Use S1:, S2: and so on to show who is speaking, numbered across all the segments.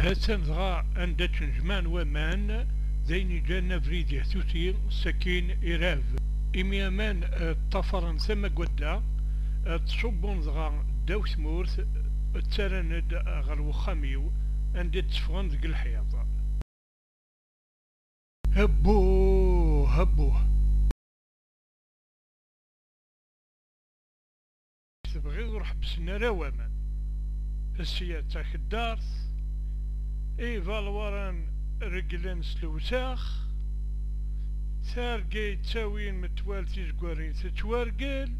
S1: هاتن دغا عند تنجمان ومان زين جانا فريد يحتوتي سكين إراف إمي أمان طفرن ثم قدا تصبون دغا داو ثمورت تسرند غير وخاميو عند تسفغن دق الحياط هبو هبو تبغي نروح بسنا روامان السياد تاك الدارس إيفالواران رجلان سلوساخ سارقي تساوين متوالتي زقوارين تتوارقل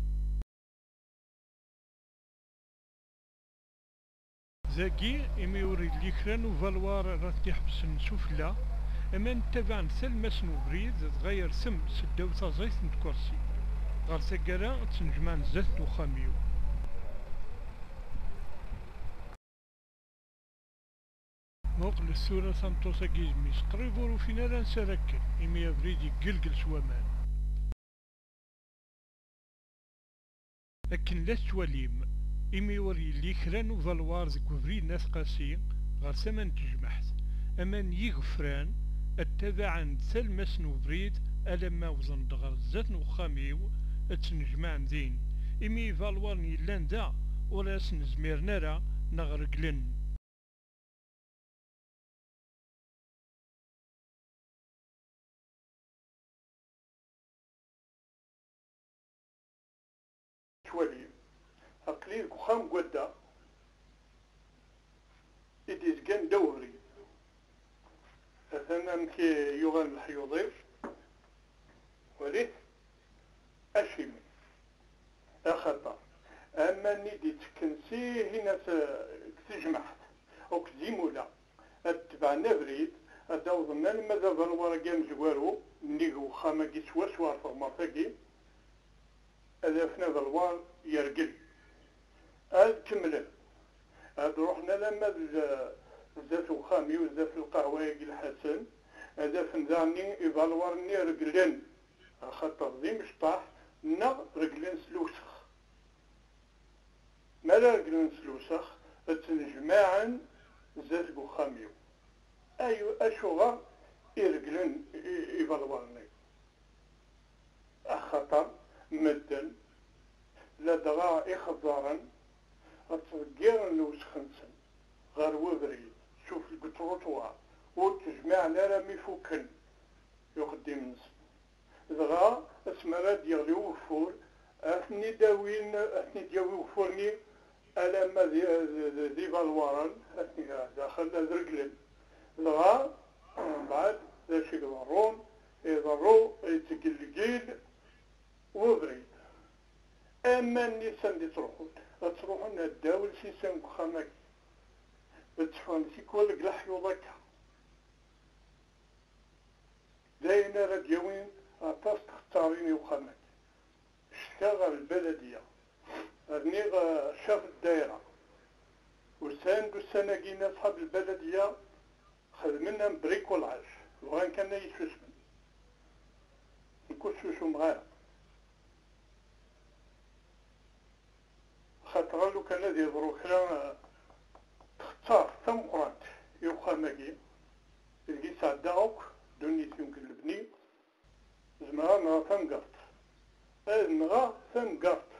S1: زاكي إمي يوري اللي كران وفالوار راتي حبس نسوفلا أما نتبع نسلمس نوبريد تغير سم سداو تازيت نتكرسي غير ساكرا تنجمان زات وخاميو موقل السورة سانتوسا كيزميس قريب ورو فينا لا نسركل إمي يفريد يقلقل سوامان لكن لا تواليم إمي يوري اللي كران وفالوار ذك وفريد ناس قاسي غير سمان تجمحت أمان يغفران اتبع عند سلمس نوفريد ألما وزن دغر زات نوخاميو اتنجمع دين إمي يفالوار نيلان دا ولا سنزمير نرى نغرقلن
S2: توالي أقليل كخام قدا إديز كان دوري أثناً كي يغان الحيوضي وليه أشيمي أخطأ أما نيدي تكنسي هنا تجمعت أو كديمولا أتبع نبريد أدوضنا لماذا فالورا قام زوارو نيغو خاما كي سوار فرماتاكي أذافنا فالوار يرقل أذ كملا أذ روحنا لما زات وخامي وزات القهوة الحسن أذاف نذاني إفالوارني رقلن خاطر ذي مشطاح نا رقلن سلوسخ مالا رقلن سلوسخ تنجماعا زات وخاميو أيو أشوغا يرقلن إفالوارني خاطر مدن لا دغا إخضارا أتغير نوسخنسن غير وبريد شوف القطروطوار وتجمعنا رامي فوكن يخدم نسن دغا اسمرا ديالي وفور أثني داوين أثني دياوي وفورني ألما ذي فالوارن أثني داخل الرجلن دغا بعد ذا شي ضرون يضرو يتقلقيل وبريد أما النسان اللي تروحون الداول سيسان كخامك بتفهم سيكول قلح يوضكها داينا راديوين أطاس تختاريني وخامك اشتغل البلدية أرنيغ شاف الدايرة وساندو السناقين أصحاب البلدية خدمنا بريكولاج وغان كان يسوسمن نكون سوسو مغاير خاطر لو كان هذي ظروفنا تختار ثم قرات يوخاماكي اللي ساعداوك دونيت يمكن البني زمان ثم قرت نغا ثم قرت